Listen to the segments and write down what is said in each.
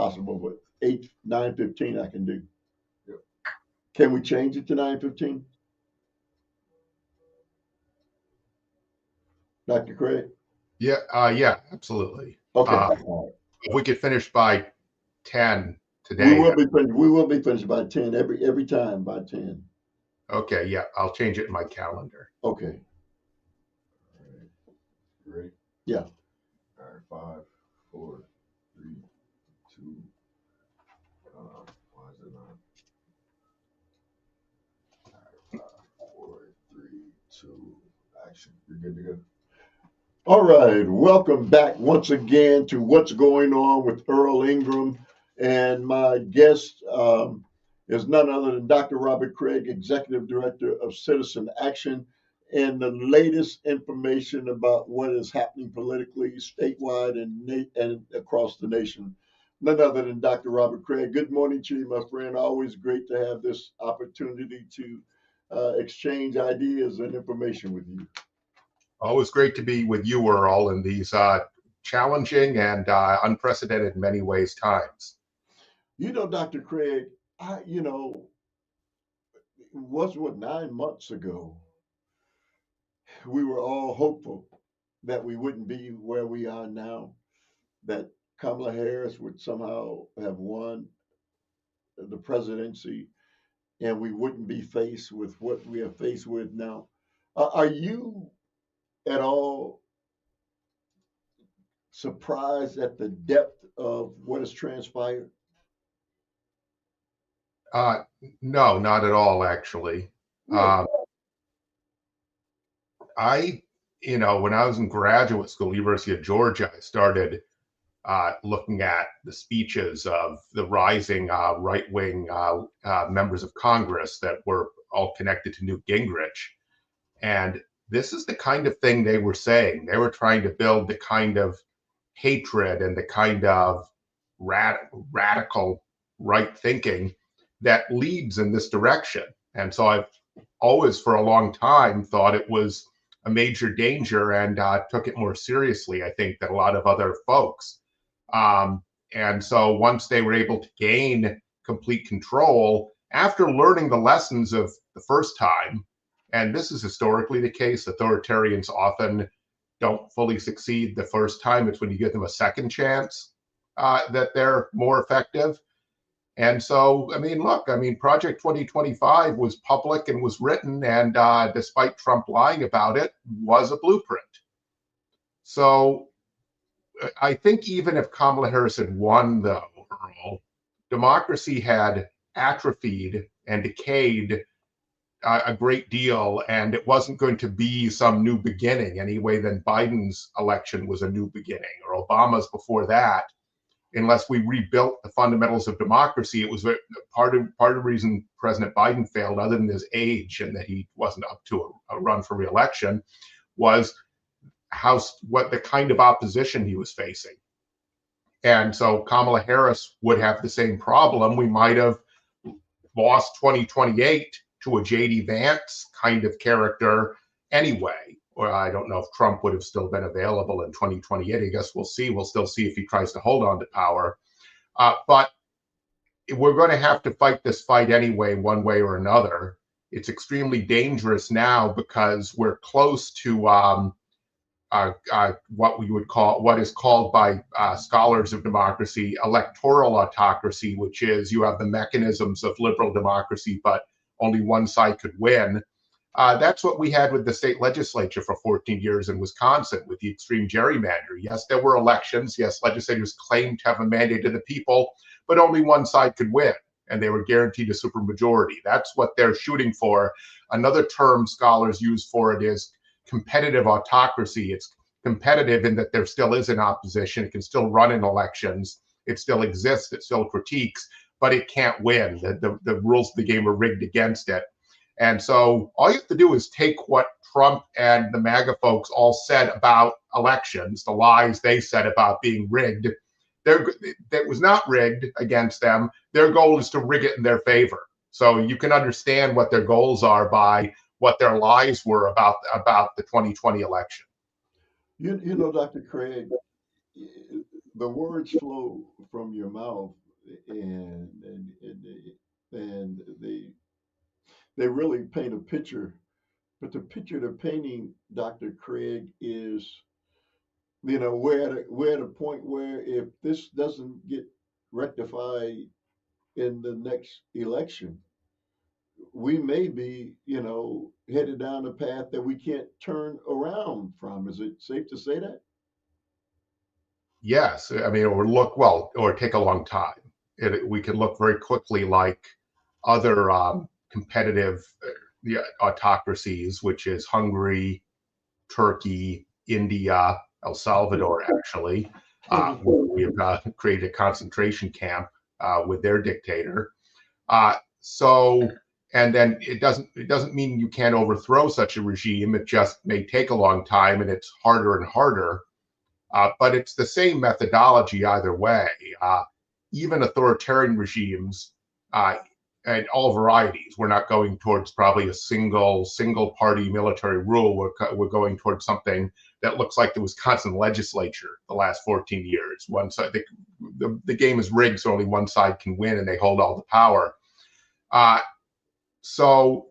possible, but 9:15 I can do. Yep. Can we change it to 9:15? Dr. Kraig? Yeah, absolutely. Okay. If we could finish by 10 We today. will be finished. We will be finished by 10 every time by 10. Okay, yeah, I'll change it in my calendar. Okay. All right. You ready? Yeah. All right. 5, 4, 3, 2. Why is it not? All right. 5, 4, 3, 2. Action. You're good to go. All right. Welcome back once again to What's Going On with Earl Ingram. And my guest is none other than Dr. Robert Kraig, Executive Director of Citizen Action, and the latest information about what is happening politically, statewide, and across the nation. None other than Dr. Robert Kraig. Good morning to you, my friend. Always great to have this opportunity to exchange ideas and information with you. Always great to be with you, Earl, in these challenging and unprecedented in many ways times. You know, Dr. Kraig, it was 9 months ago, we were all hopeful that we wouldn't be where we are now, that Kamala Harris would somehow have won the presidency and we wouldn't be faced with what we are faced with now. Are you at all surprised at the depth of what has transpired? No, not at all, actually. Really? When I was in graduate school, University of Georgia, I started looking at the speeches of the rising right-wing members of Congress that were all connected to Newt Gingrich. And this is the kind of thing they were saying. They were trying to build the kind of hatred and the kind of radical right thinking that leads in this direction. And so I've always, for a long time, thought it was a major danger and took it more seriously, I think, than a lot of other folks. And so once they were able to gain complete control, after learning the lessons of the first time, and this is historically the case, authoritarians often don't fully succeed the first time. It's when you give them a second chance that they're more effective. And so, Project 2025 was public and was written, and despite Trump lying about it, was a blueprint. So I think even if Kamala Harris had won, though, Earl, democracy had atrophied and decayed a great deal, and it wasn't going to be some new beginning any way than Biden's election was a new beginning, or Obama's before that. Unless we rebuilt the fundamentals of democracy, it was part of the reason President Biden failed, other than his age and that he wasn't up to a run for re-election, was what the kind of opposition he was facing. And so Kamala Harris would have the same problem. We might have lost 2028 to a J.D. Vance kind of character anyway. Or I don't know if Trump would have still been available in 2028. I guess we'll see. We'll still see if he tries to hold on to power. But we're going to have to fight this fight anyway, one way or another. It's extremely dangerous now because we're close to what is called by scholars of democracy electoral autocracy, which is you have the mechanisms of liberal democracy, but only one side could win. That's what we had with the state legislature for 14 years in Wisconsin with the extreme gerrymander. Yes, there were elections. Yes, legislators claimed to have a mandate of the people, but only one side could win, and they were guaranteed a supermajority. That's what they're shooting for. Another term scholars use for it is competitive autocracy. It's competitive in that there still is an opposition. It can still run in elections. It still exists. It still critiques, but it can't win. The rules of the game are rigged against it. And so all you have to do is take what Trump and the MAGA folks all said about elections, the lies they said about being rigged. That was not rigged against them. Their goal is to rig it in their favor. So you can understand what their goals are by what their lies were about the 2020 election. You know, Dr. Kraig, the words flow from your mouth, and and they really paint a picture. But the picture they're painting, Dr. Craig, is, we're at a point where if this doesn't get rectified in the next election, we may be, headed down a path that we can't turn around from. Is it safe to say that? Yes, I mean, or take a long time. We can look very quickly like other competitive autocracies, which is Hungary, Turkey, India, El Salvador, actually, where we have created a concentration camp with their dictator. So, and then it doesn't mean you can't overthrow such a regime. It just may take a long time, and it's harder and harder. But it's the same methodology either way. Even authoritarian regimes, and all varieties, we're not going towards probably a single party military rule. We're going towards something that looks like the Wisconsin legislature the last 14 years. One side, the game is rigged, so only one side can win, and they hold all the power. So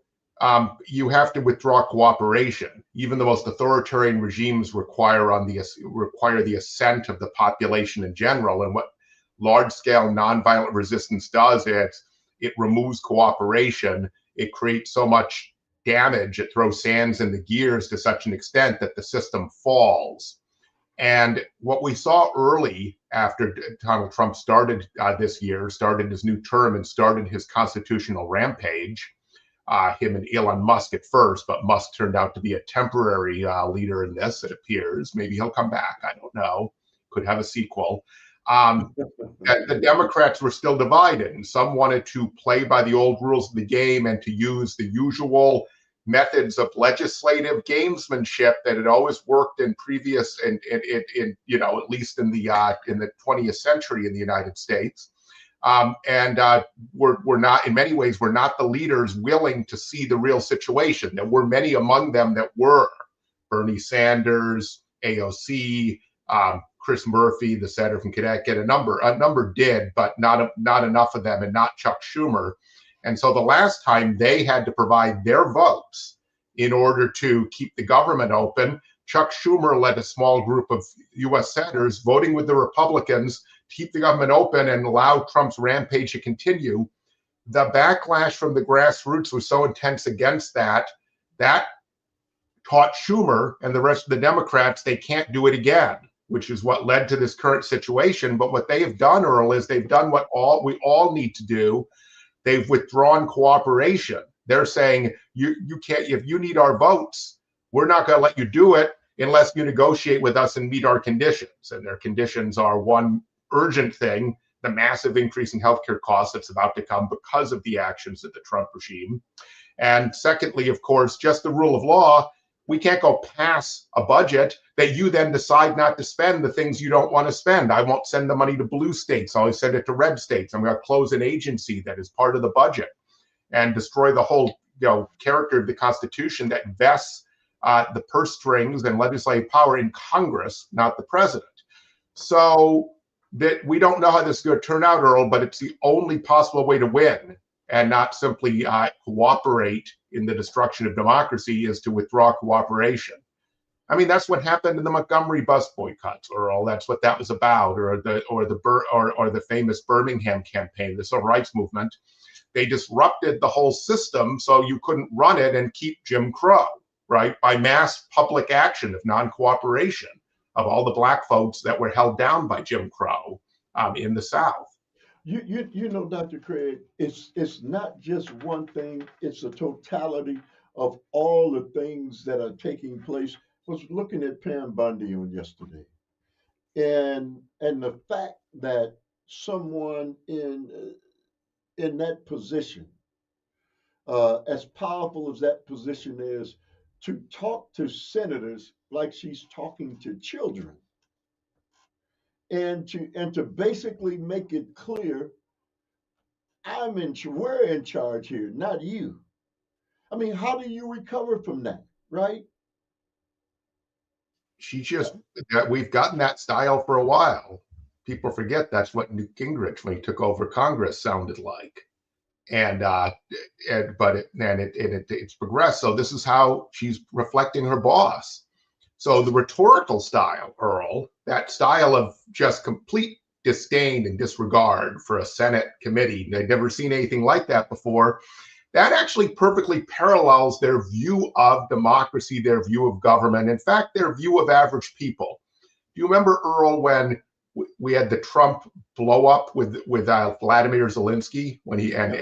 you have to withdraw cooperation. Even the most authoritarian regimes require the assent of the population in general. And what large-scale nonviolent resistance does is it removes cooperation. It creates so much damage. It throws sands in the gears to such an extent that the system falls. And what we saw early after Donald Trump started his new term and started his constitutional rampage, him and Elon Musk at first, but Musk turned out to be a temporary leader in this, it appears. Maybe he'll come back. I don't know. Could have a sequel. That the Democrats were still divided, and some wanted to play by the old rules of the game and to use the usual methods of legislative gamesmanship that had always worked in previous, in at least in the 20th century in the United States. We're not, in many ways, we're not the leaders willing to see the real situation. There were many among them that were. Bernie Sanders, AOC, Chris Murphy, the senator from Connecticut, a number did, but not enough of them, and not Chuck Schumer. And so the last time they had to provide their votes in order to keep the government open, Chuck Schumer led a small group of U.S. senators voting with the Republicans to keep the government open and allow Trump's rampage to continue. The backlash from the grassroots was so intense against that taught Schumer and the rest of the Democrats they can't do it again, which is what led to this current situation. But what they have done, Earl, is they've done what we all need to do. They've withdrawn cooperation. They're saying you can't, if you need our votes, we're not going to let you do it unless you negotiate with us and meet our conditions. And their conditions are, one urgent thing, the massive increase in healthcare costs that's about to come because of the actions of the Trump regime. And secondly, of course, just the rule of law. We can't go pass a budget that you then decide not to spend the things you don't want to spend. I won't send the money to blue states. I'll send it to red states. I'm going to close an agency that is part of the budget and destroy the whole character of the Constitution that vests the purse strings and legislative power in Congress, not the president. So that we don't know how this is going to turn out, Earl, but it's the only possible way to win, and not simply cooperate in the destruction of democracy, is to withdraw cooperation. I mean, that's what happened in the Montgomery bus boycotts, Earl. That's what that was about, or the famous Birmingham campaign, the civil rights movement. They disrupted the whole system so you couldn't run it and keep Jim Crow, right? By mass public action of non-cooperation of all the black folks that were held down by Jim Crow in the South. Dr. Craig, it's not just one thing, it's a totality of all the things that are taking place. I was looking at Pam Bondi on yesterday, and the fact that someone in that position, as powerful as that position is, to talk to senators like she's talking to children, and to basically make it clear, we're in charge here, not you. I mean, how do you recover from that, right? We've gotten that style for a while. people forget that's what Newt Gingrich, when he took over Congress, sounded like. It's progressed. So this is how she's reflecting her boss. So the rhetorical style, Earl, that style of just complete disdain and disregard for a Senate committee, they'd never seen anything like that before. That actually perfectly parallels their view of democracy, their view of government, in fact, their view of average people. Do you remember, Earl, when we had the Trump blow up with Vladimir Zelensky, when he and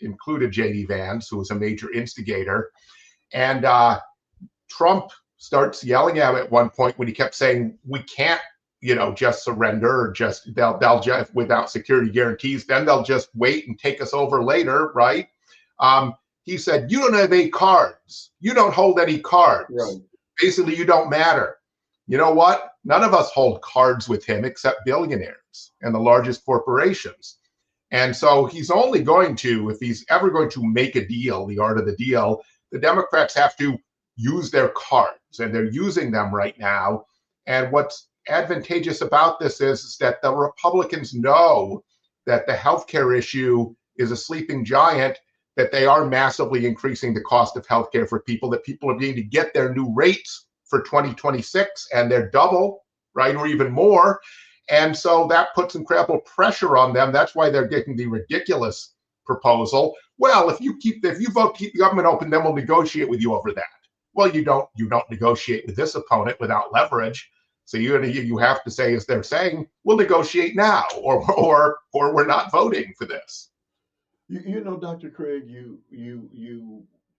included J.D. Vance, who was a major instigator, and Trump starts yelling at one point when he kept saying, "We can't, just surrender, or just they'll just without security guarantees. Then they'll just wait and take us over later, right?" He said, "You don't have any cards. You don't hold any cards. Right. Basically, you don't matter." You know what? None of us hold cards with him except billionaires and the largest corporations. And so he's only going to, if he's ever going to make a deal, the art of the deal, the Democrats have to use their cards, and they're using them right now. And what's advantageous about this is that the Republicans know that the healthcare issue is a sleeping giant, that they are massively increasing the cost of healthcare for people, that people are beginning to get their new rates for 2026, and they're double, right, or even more. And so that puts incredible pressure on them. That's why they're getting the ridiculous proposal. Well, if you vote to keep the government open, then we'll negotiate with you over that. Well, you don't negotiate with this opponent without leverage. So you have to say, as they're saying, we'll negotiate now, or we're not voting for this. Dr. Kraig, you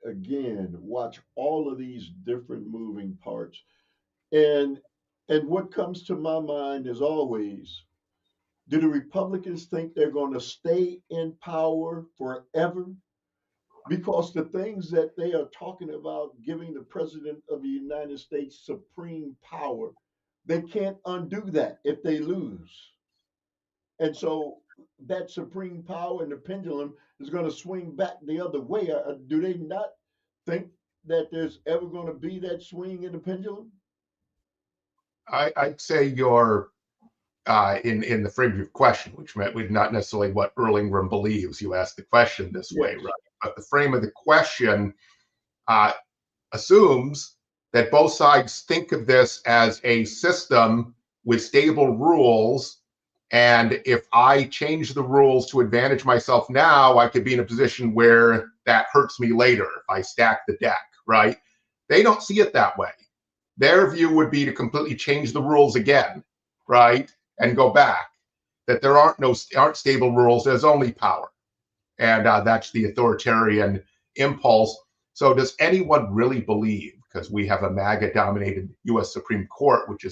again watch all of these different moving parts, and what comes to my mind is always, do the Republicans think they're going to stay in power forever? Because the things that they are talking about giving the president of the United States supreme power, they can't undo that if they lose. And so that supreme power and the pendulum is going to swing back the other way. Do they not think that there's ever going to be that swing in the pendulum? I'd say you're in the frame of your question, which meant not necessarily what Earl Ingram believes. You asked the question this way, right? But the frame of the question assumes that both sides think of this as a system with stable rules. And if I change the rules to advantage myself now, I could be in a position where that hurts me later if I stack the deck, right? They don't see it that way. Their view would be to completely change the rules again, right? And go back. That there aren't stable rules. There's only power, and that's the authoritarian impulse. So does anyone really believe, because we have a MAGA-dominated U.S. Supreme Court, which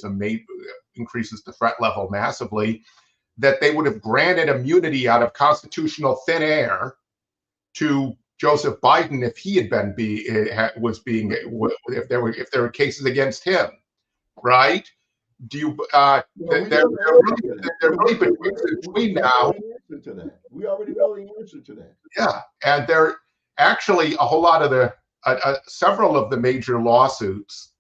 increases the threat level massively, that they would have granted immunity out of constitutional thin air to Joseph Biden if he had been if there were cases against him, right? Do you? They're really between now. We already know the answer to that. Yeah, and they're actually a whole lot of several of the major lawsuits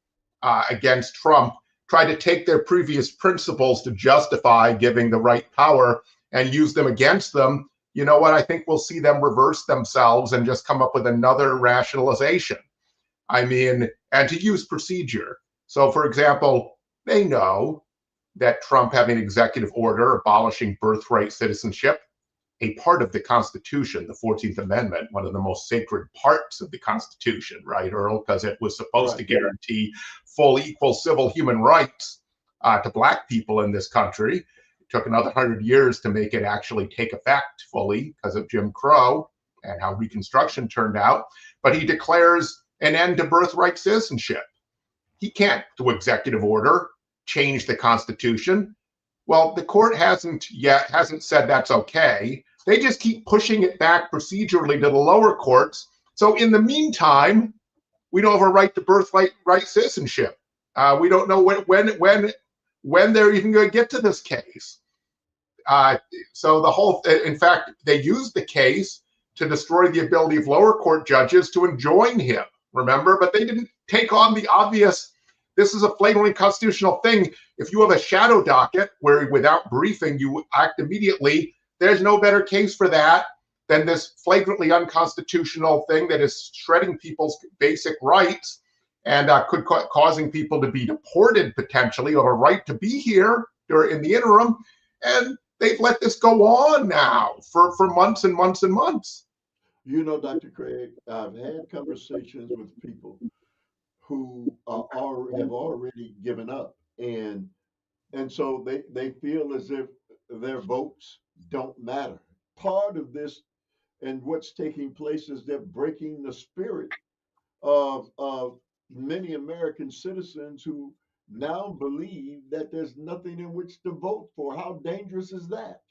against Trump try to take their previous principles to justify giving the right power and use them against them. You know what? I think we'll see them reverse themselves and just come up with another rationalization. I mean, and to use procedure. So, for example, they know that Trump having an executive order abolishing birthright citizenship, a part of the Constitution, the 14th Amendment, one of the most sacred parts of the Constitution, right, Earl? Because it was supposed to guarantee full, equal civil human rights to Black people in this country. It took another 100 years to make it actually take effect fully because of Jim Crow and how Reconstruction turned out. But he declares an end to birthright citizenship. He can't, through executive order, change the Constitution. Well, the court hasn't said that's okay. They just keep pushing it back procedurally to the lower courts. So in the meantime, we don't have a right to birthright citizenship. We don't know when they're even going to get to this case. So in fact, they used the case to destroy the ability of lower court judges to enjoin him. Remember, but they didn't take on the obvious this is a flagrantly constitutional thing. If you have a shadow docket where without briefing you act immediately, there's no better case for that than this flagrantly unconstitutional thing that is shredding people's basic rights and causing people to be deported potentially, or a right to be here in the interim. And they've let this go on now for months and months and months. You know, Dr. Kraig, I've had conversations with people who have already given up, and so they feel as if their votes don't matter. Part of this and what's taking place is they're breaking the spirit of many American citizens who now believe that there's nothing in which to vote for. How dangerous is that?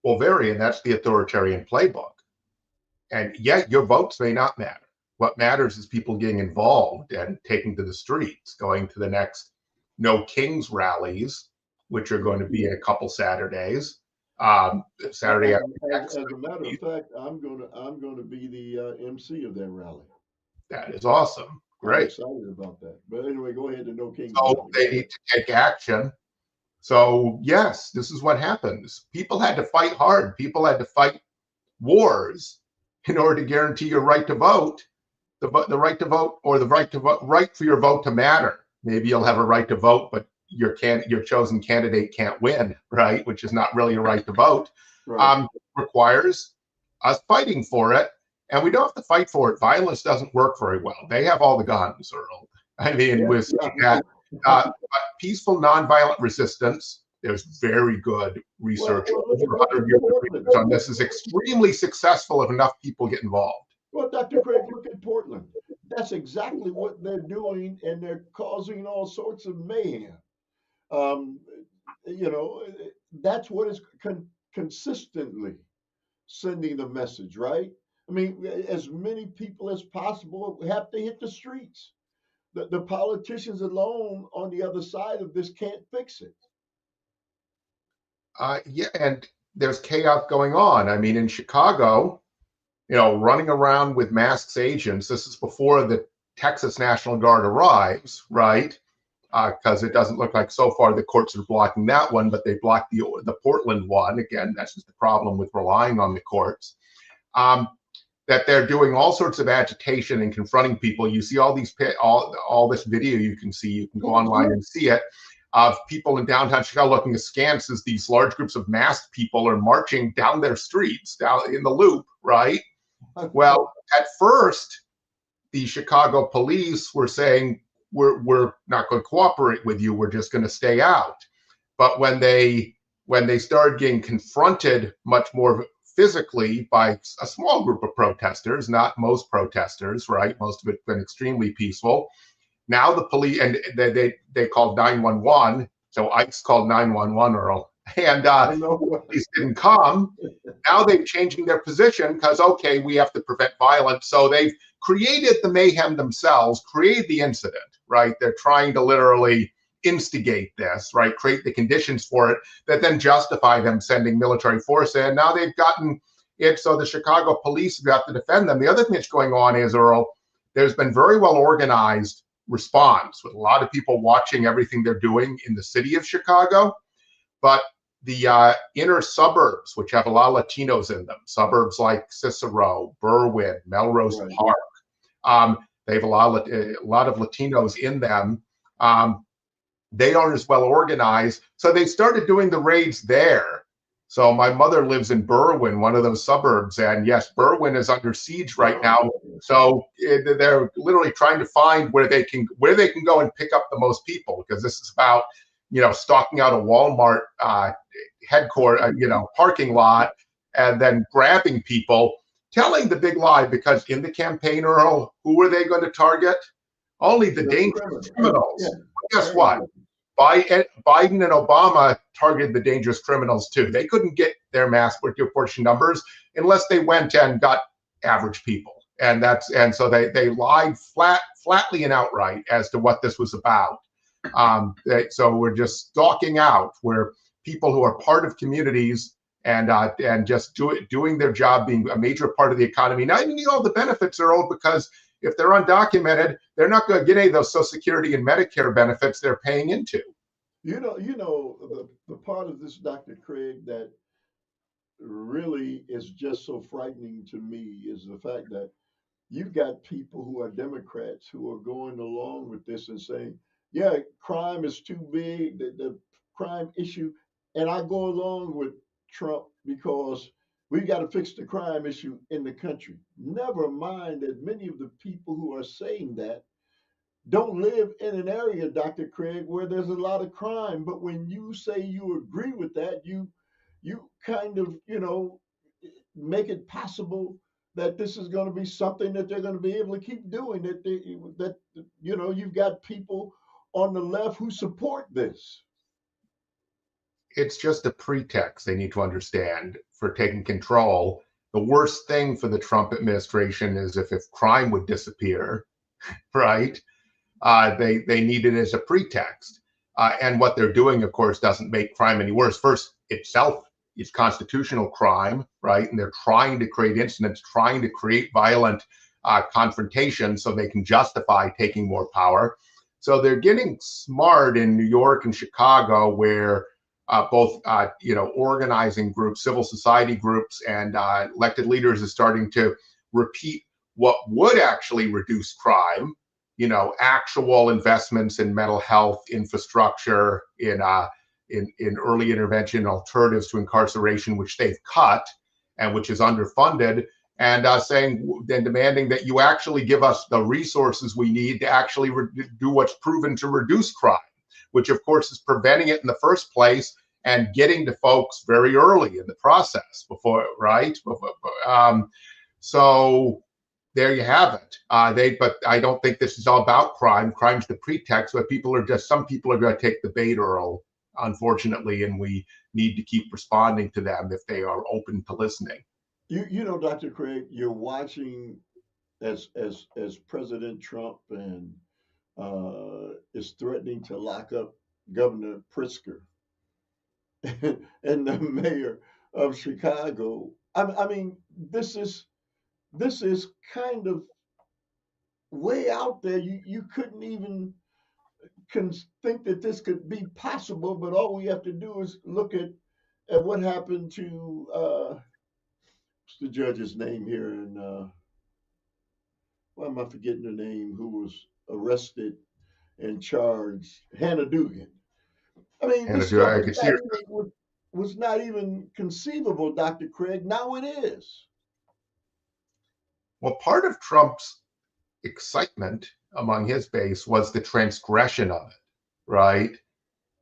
Well, and that's the authoritarian playbook. And yet your votes may not matter. What matters is people getting involved and taking to the streets, going to the next No Kings rallies, which are going to be in a couple Saturdays. Saturday. As a matter of fact, I'm going to be the MC of that rally. That is awesome. Great. I'm excited about that. But anyway, go ahead to No Kings. So they need to take action. So yes, this is what happens. People had to fight hard. People had to fight wars in order to guarantee your right to vote, the right to vote, or the right to vote, right for your vote to matter. Maybe you'll have a right to vote, but your chosen candidate can't win, right? Which is not really a right to vote. Right. Requires us fighting for it, and we don't have to fight for it. Violence doesn't work very well. They have all the guns, Earl. I mean, we're seeing that. Peaceful, nonviolent resistance. There's very good research over 100 years of research on this. Is extremely successful if enough people get involved. Well, Dr. Kraig, look at Portland. That's exactly what they're doing, and they're causing all sorts of mayhem. You know, that's what is consistently sending the message, right? I mean, as many people as possible have to hit the streets. The politicians alone on the other side of this can't fix it. Yeah, and there's chaos going on. I mean, in Chicago, you know, running around with masked agents. This is before the Texas National Guard arrives, right? Because it doesn't look like so far the courts are blocking that one, but they blocked the Portland one. Again, that's just the problem with relying on the courts. That they're doing all sorts of agitation and confronting people. You see all these all this video you can see. You can go online and see it, of people in downtown Chicago looking askance as these large groups of masked people are marching down their streets, down in the Loop, right? Well, at first, the Chicago police were saying, we're not going to cooperate with you. We're just going to stay out. But when they started getting confronted much more physically by a small group of protesters, not most protesters, right? Most of it been extremely peaceful. Now the police, and they called 911. So ICE called 911, Earl, and police didn't come. Now they're changing their position because, okay, we have to prevent violence. So they've created the mayhem themselves, created the incident, right? They're trying to literally instigate this, right? Create the conditions for it that then justify them sending military force in. Now they've gotten it so the Chicago police have got to defend them. The other thing that's going on is, Earl, there's been very well organized response with a lot of people watching everything they're doing in the city of Chicago. But the inner suburbs, which have a lot of Latinos in them, suburbs like Cicero, Berwyn, Melrose Park, they have a lot of Latinos in them. They aren't as well organized. So they started doing the raids there. So my mother lives in Berwyn, one of those suburbs. And yes, Berwyn is under siege right now. So they're literally trying to find where they can go and pick up the most people, because this is about, you know, stalking out a Walmart headquarters, parking lot, and then grabbing people, telling the big lie, because in the campaign, Earl, who were they going to target? Only the dangerous criminals. Yeah. Guess what? Biden and Obama targeted the dangerous criminals too. They couldn't get their mass proportion numbers unless they went and got average people. And so they lied flatly and outright as to what this was about. So we're just stalking out, where people who are part of communities and just doing their job, being a major part of the economy. Now you need all the benefits, Earl, because if they're undocumented, they're not going to get any of those Social Security and Medicare benefits they're paying into. The part of this, Dr. Kraig, that really is just so frightening to me is the fact that you've got people who are Democrats who are going along with this and saying, yeah, crime is too big, the crime issue. And I go along with Trump because we got to fix the crime issue in the country. Never mind that many of the people who are saying that don't live in an area, Dr. Kraig, where there's a lot of crime. But when you say you agree with that, you kind of, make it possible that this is going to be something that they're going to be able to keep doing. You've got people on the left who support this. It's just a pretext, they need to understand, for taking control. The worst thing for the Trump administration is if crime would disappear, right? They need it as a pretext. And what they're doing, of course, doesn't make crime any worse. First, itself is constitutional crime, right? And they're trying to create incidents, trying to create violent confrontation so they can justify taking more power. So they're getting smart in New York and Chicago, where both organizing groups, civil society groups, and elected leaders are starting to repeat what would actually reduce crime. Actual investments in mental health infrastructure, in early intervention alternatives to incarceration, which they've cut and which is underfunded, and demanding that you actually give us the resources we need to actually do what's proven to reduce crime, which of course is preventing it in the first place and getting to folks very early in the process before, right? So there you have it. But I don't think this is all about crime. Crime's the pretext, but some people are going to take the bait, Earl, unfortunately, and we need to keep responding to them if they are open to listening. Dr. Kraig, you're watching as President Trump and is threatening to lock up Governor Pritzker and the mayor of Chicago. I mean, this is kind of way out there. You couldn't even think that this could be possible, but all we have to do is look at what happened to what's the judge's name here, and why am I forgetting the name, who was arrested and charged, Hannah Dugan. I mean, this stuff was not even conceivable, Dr. Kraig. Now it is. Well, part of Trump's excitement among his base was the transgression of it, right?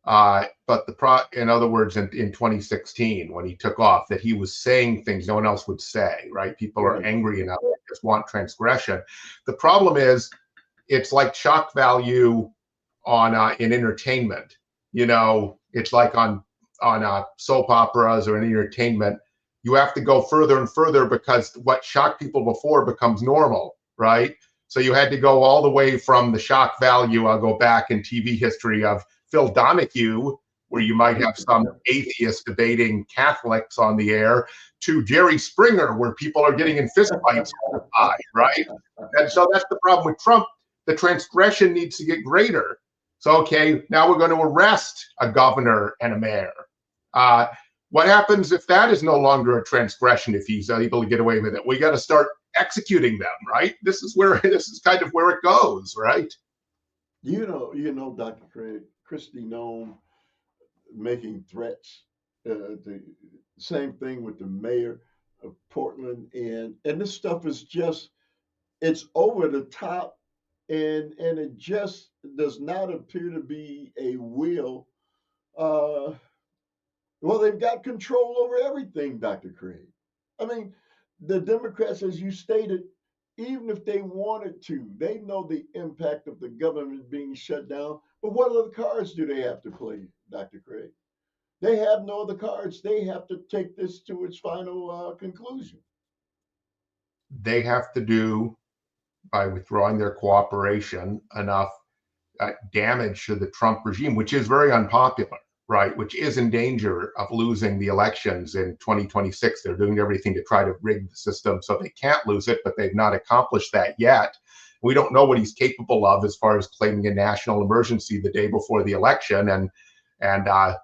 But in other words, in 2016, when he took off, that he was saying things no one else would say, right? People are angry enough, they just want transgression. The problem is, it's like shock value in entertainment. It's like on soap operas or in entertainment. You have to go further and further because what shocked people before becomes normal, right? So you had to go all the way from the shock value. I'll go back in TV history of Phil Donahue, where you might have some atheists debating Catholics on the air, to Jerry Springer, where people are getting in fistfights all the time, right? And so that's the problem with Trump. The transgression needs to get greater. So, okay, now we're going to arrest a governor and a mayor. What happens if that is no longer a transgression, if he's able to get away with it? We got to start executing them, right? This is kind of where it goes, right? Dr. Kraig, Kristi Noem making threats. The same thing with the mayor of Portland, and this stuff is it's over the top, and it just does not appear to be a will. Well, they've got control over everything, Dr. Kraig. I mean, the Democrats, as you stated, even if they wanted to, they know the impact of the government being shut down. But what other cards do they have to play, Dr. Kraig? They have no other cards. They have to take this to its final conclusion. They have to do, by withdrawing their cooperation, enough damage to the Trump regime, which is very unpopular, right? Which is in danger of losing the elections in 2026. They're doing everything to try to rig the system so they can't lose it, but they've not accomplished that yet. We don't know what he's capable of as far as claiming a national emergency the day before the election and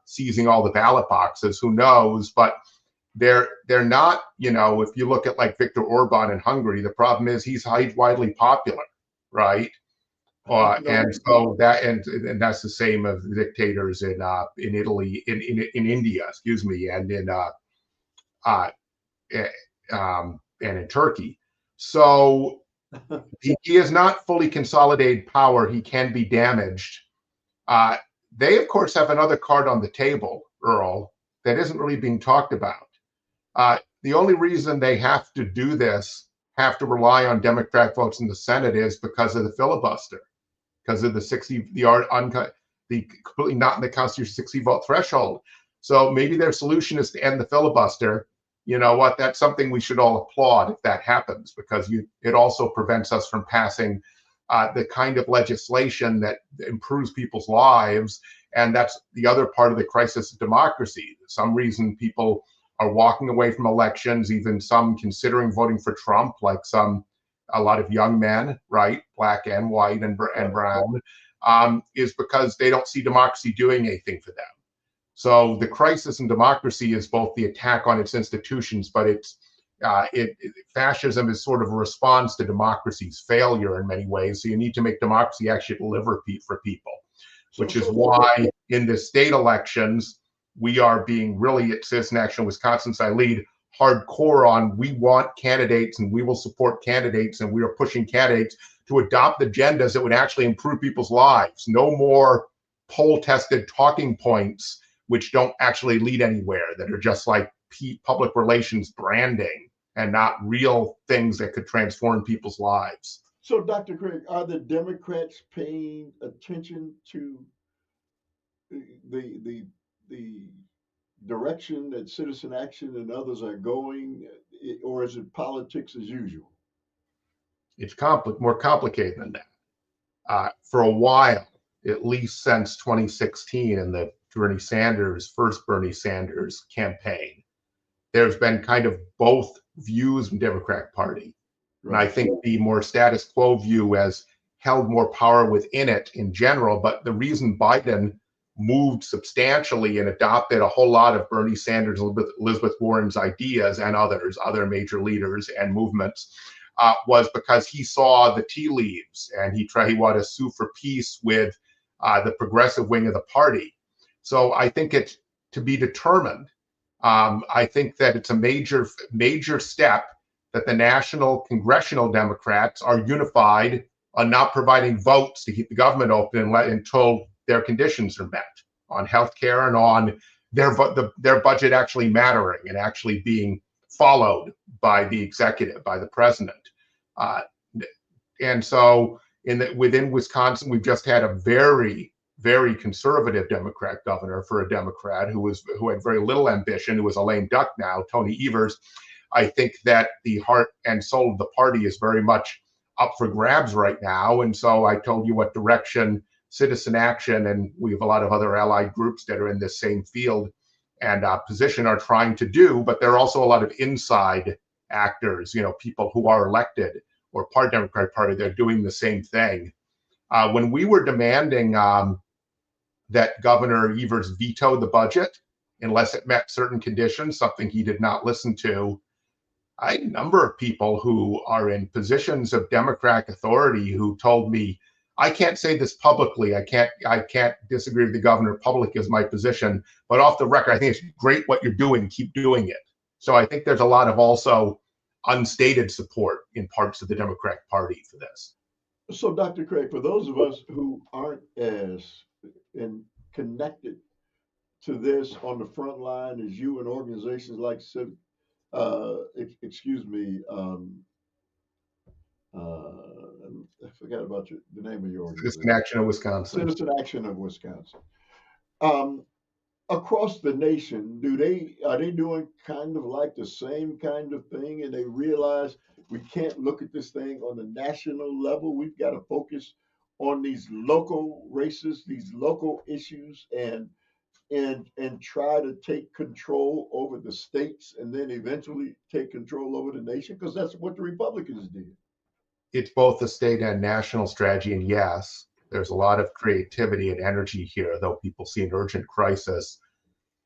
seizing all the ballot boxes. Who knows? But they're not, if you look at like Viktor Orban in Hungary, the problem is he's widely popular, right? And so and that's the same of dictators in Italy, in India, excuse me, and in and in Turkey. So he is not fully consolidated power. He can be damaged. They, of course, have another card on the table, Earl, that isn't really being talked about. The only reason they have to do this, have to rely on Democrat votes in the Senate, is because of the filibuster, because of the completely not in the Constitution 60 vote threshold. So maybe their solution is to end the filibuster. You know what? That's something we should all applaud if that happens, because it also prevents us from passing the kind of legislation that improves people's lives. And that's the other part of the crisis of democracy. For some reason, people are walking away from elections, even some considering voting for Trump, like a lot of young men, right, black and white and brown, is because they don't see democracy doing anything for them. So the crisis in democracy is both the attack on its institutions, but fascism is sort of a response to democracy's failure in many ways. So you need to make democracy actually deliver for people, which is why in the state elections, we are being really, at Citizen Action Wisconsin, I lead hardcore on, we want candidates and we will support candidates, and we are pushing candidates to adopt agendas that would actually improve people's lives. No more poll tested talking points which don't actually lead anywhere, that are just like public relations branding and not real things that could transform people's lives. So, Dr. Kraig, are the Democrats paying attention to the direction that Citizen Action and others are going, or is it politics as usual? It's more complicated than that. For a while, at least since 2016 and the first Bernie Sanders campaign, there's been kind of both views in the Democratic Party. Right. And I think the more status quo view has held more power within it in general. But the reason Biden moved substantially and adopted a whole lot of Bernie Sanders, Elizabeth Warren's ideas, and other major leaders and movements, was because he saw the tea leaves, and he wanted to sue for peace with the progressive wing of the party. So I think it's to be determined. I think that it's a major step that the national congressional Democrats are unified on not providing votes to keep the government open until their conditions are met on healthcare and on their budget actually mattering and actually being followed by the executive, by the president. And so within Wisconsin, we've just had a very, very conservative Democrat governor, for a Democrat who had very little ambition, who is a lame duck now, Tony Evers. I think that the heart and soul of the party is very much up for grabs right now. And so I told you what direction Citizen Action, and we have a lot of other allied groups that are in this same field and position, are trying to do. But there are also a lot of inside actors, people who are elected or part Democratic Party, they're doing the same thing. When we were demanding that Governor Evers veto the budget unless it met certain conditions, something he did not listen to, I had a number of people who are in positions of Democratic authority who told me, I can't say this publicly. I can't disagree with the governor. Public is my position, but off the record, I think it's great what you're doing. Keep doing it. So I think there's a lot of also unstated support in parts of the Democratic Party for this. So, Dr. Kraig, for those of us who aren't as connected to this on the front line as you and organizations like I forgot about the name of your organization. Citizen Action of Wisconsin. Citizen Action of Wisconsin. Across the nation, are they doing kind of like the same kind of thing, and they realize we can't look at this thing on a national level? We've got to focus on these local races, these local issues, and try to take control over the states, and then eventually take control over the nation, because that's what the Republicans did. it's both a state and national strategy. And yes, there's a lot of creativity and energy here, though people see an urgent crisis.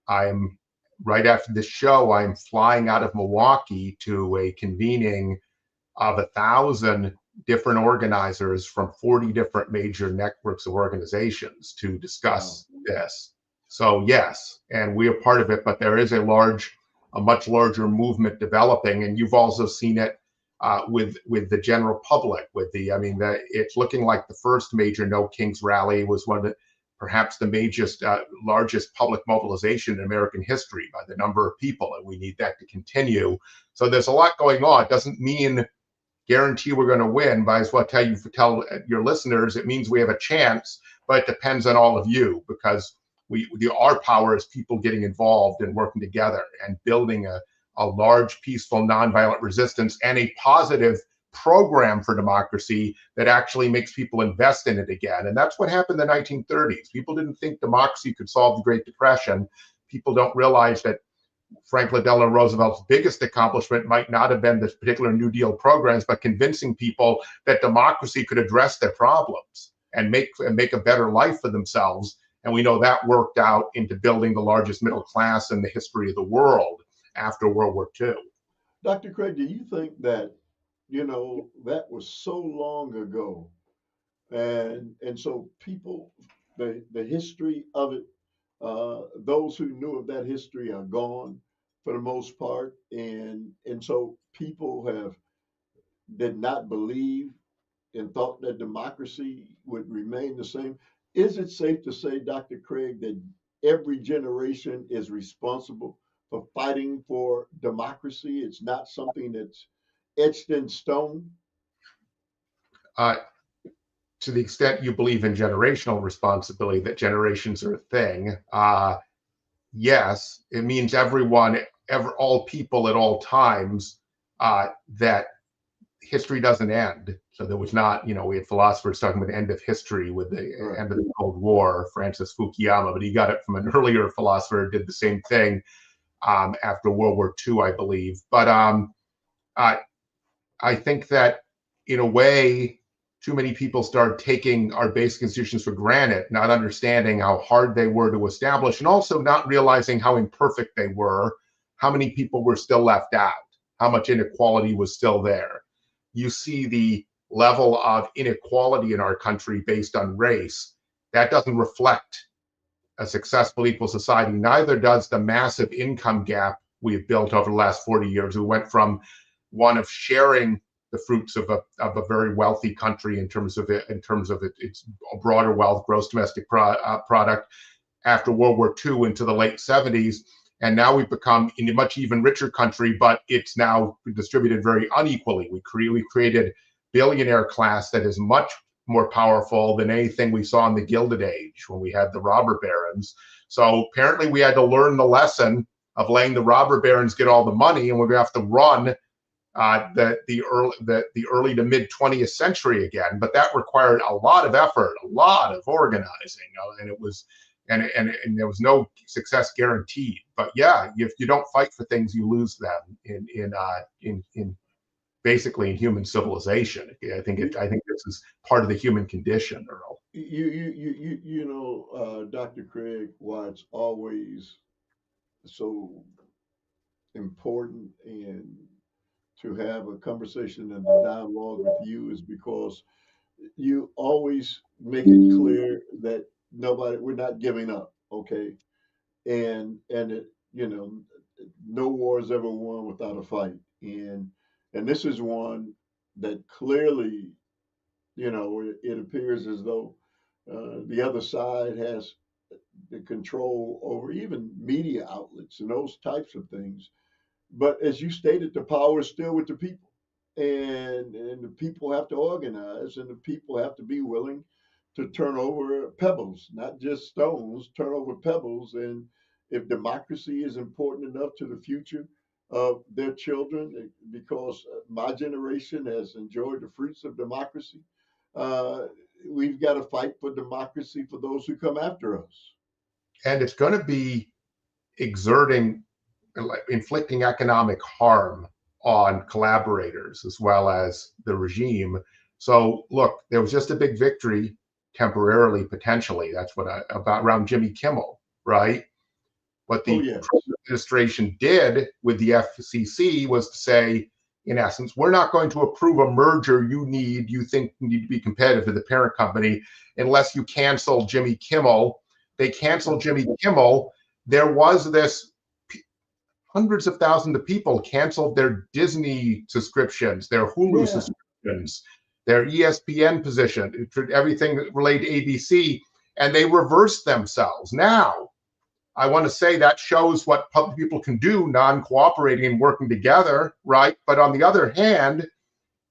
I'm right after this show, I'm flying out of Milwaukee to a convening of 1,000 different organizers from 40 different major networks of organizations to discuss this. So yes, and we are part of it, but there is a much larger movement developing, and you've also seen it with the general public. It's looking like the first major No Kings rally was one of perhaps the largest public mobilization in American history by the number of people, and we need that to continue. So there's a lot going on. It doesn't mean guarantee we're going to win, but I just want to tell your listeners, it means we have a chance, but it depends on all of you, because our power is people getting involved and working together and building a large, peaceful, nonviolent resistance and a positive program for democracy that actually makes people invest in it again. And that's what happened in the 1930s. People didn't think democracy could solve the Great Depression. People don't realize that Franklin Delano Roosevelt's biggest accomplishment might not have been this particular New Deal programs, but convincing people that democracy could address their problems and make a better life for themselves. And we know that worked out into building the largest middle class in the history of the world after World War II. Dr. Kraig, do you think that, that was so long ago, and so people, the history of it, those who knew of that history are gone for the most part, and so people did not believe and thought that democracy would remain the same. Is it safe to say, Dr. Kraig, that every generation is responsible for fighting for democracy? It's not something that's etched in stone. Uh, to the extent you believe in generational responsibility, that generations are a thing, yes, it means all people at all times, that history doesn't end. So there was not, we had philosophers talking about the end of history with the end of the Cold War, Francis Fukuyama, but he got it from an earlier philosopher who did the same thing after World War II, I believe. But I think that in a way, too many people started taking our basic institutions for granted, not understanding how hard they were to establish, and also not realizing how imperfect they were, how many people were still left out, how much inequality was still there. You see the level of inequality in our country based on race. That doesn't reflect a successful equal society. Neither does the massive income gap we've built over the last 40 years. We went from one of sharing the fruits of a very wealthy country in terms of its broader wealth, gross domestic product, after World War II into the late 70s. And now we've become in a much even richer country, but it's now distributed very unequally. We created billionaire class that is much more powerful than anything we saw in the Gilded Age when we had the robber barons. So apparently we had to learn the lesson of letting the robber barons get all the money, and we're going to have to run the early to mid 20th century again. But that required a lot of effort, a lot of organizing, and it was. And there was no success guaranteed. But yeah, if you don't fight for things, you lose them in basically in human civilization. I think this is part of the human condition, Earl. Dr. Kraig, why it's always so important and to have a conversation and a dialogue with you is because you always make it clear that we're not giving up, okay? And it, no war is ever won without a fight, and this is one that clearly, it appears as though the other side has the control over even media outlets and those types of things. But as you stated, the power is still with the people, and the people have to organize, and the people have to be willing to turn over pebbles, not just stones, turn over pebbles. And if democracy is important enough to the future of their children, because my generation has enjoyed the fruits of democracy, uh, we've got to fight for democracy for those who come after us. And it's going to be inflicting economic harm on collaborators as well as the regime. So look, there was just a big victory temporarily, potentially. That's what about around Jimmy Kimmel, right? What the yes. Trump administration did with the FCC was to say, in essence, we're not going to approve a merger you think need to be competitive to the parent company unless you cancel Jimmy Kimmel. They canceled Jimmy Kimmel. There was this, hundreds of thousands of people canceled their Disney subscriptions, their Hulu subscriptions, their ESPN position, everything related to ABC, and they reversed themselves. Now, I want to say that shows what public people can do, non-cooperating and working together, right? But on the other hand,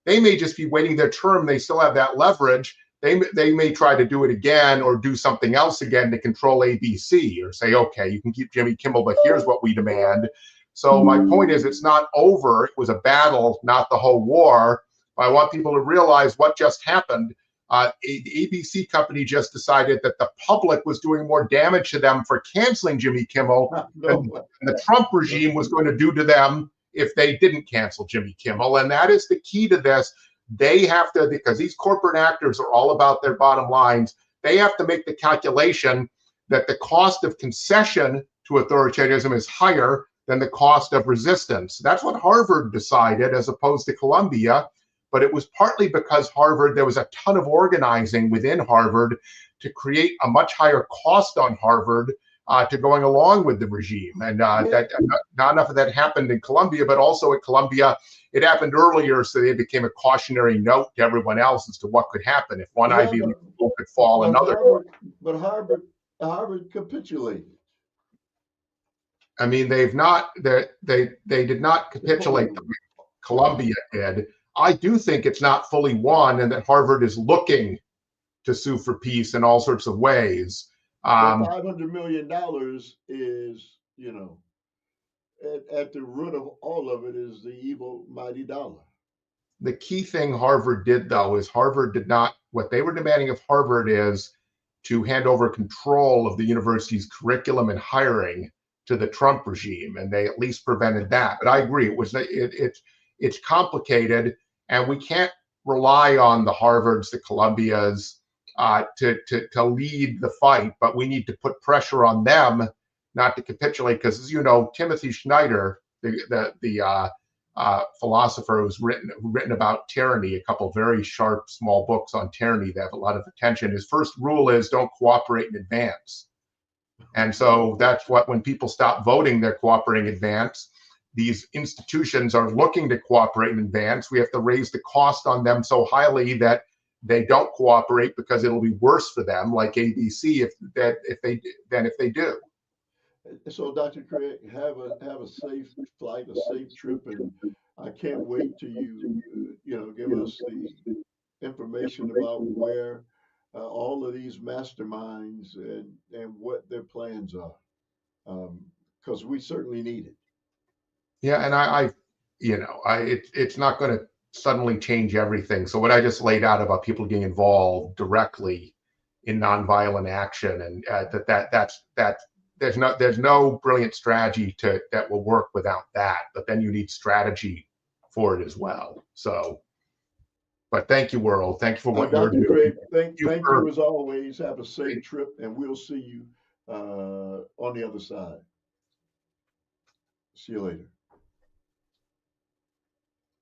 they may just be waiting their term. They still have that leverage. They may try to do it again or do something else again to control ABC, or say, okay, you can keep Jimmy Kimmel, but here's what we demand. So my point is, it's not over. It was a battle, not the whole war. But I want people to realize what just happened. The ABC company just decided that the public was doing more damage to them for canceling Jimmy Kimmel than the Trump regime was going to do to them if they didn't cancel Jimmy Kimmel. And that is the key to this. They have to, because these corporate actors are all about their bottom lines, they have to make the calculation that the cost of concession to authoritarianism is higher than the cost of resistance. That's what Harvard decided as opposed to Columbia. But it was partly because Harvard, there was a ton of organizing within Harvard to create a much higher cost on Harvard to going along with the regime. And that not enough of that happened in Columbia, but also at Columbia, it happened earlier, so they became a cautionary note to everyone else as to what could happen if one Ivy League school could fall, another. But Harvard capitulated. I mean, they did not capitulate the way Columbia did. I do think it's not fully won, and that Harvard is looking to sue for peace in all sorts of ways. $500 million is, at the root of all of it is the evil, mighty dollar. The key thing Harvard did, though, is Harvard did not, what they were demanding of Harvard is to hand over control of the university's curriculum and hiring to the Trump regime, and they at least prevented that. But I agree, it's complicated, and we can't rely on the Harvards, the Columbias to lead the fight, but we need to put pressure on them not to capitulate, because, as you know, Timothy Snyder, the philosopher who's written about tyranny, a couple very sharp small books on tyranny that have a lot of attention. His first rule is don't cooperate in advance. And so that's what, when people stop voting, they're cooperating in advance. These institutions are looking to cooperate in advance. We have to raise the cost on them so highly that they don't cooperate, because it'll be worse for them, like ABC, if they do. So, Dr. Kraig, have a safe flight, a safe trip, and I can't wait till you give us the information about where all of these masterminds and what their plans are, because we certainly need it. Yeah, and it's not going to suddenly change everything. So what I just laid out about people getting involved directly in nonviolent action, and there's no brilliant strategy that will work without that. But then you need strategy for it as well. So, but thank you, Earl. Thank you for what you're doing. Kraig, thank you as always. Have a safe trip, and we'll see you on the other side. See you later.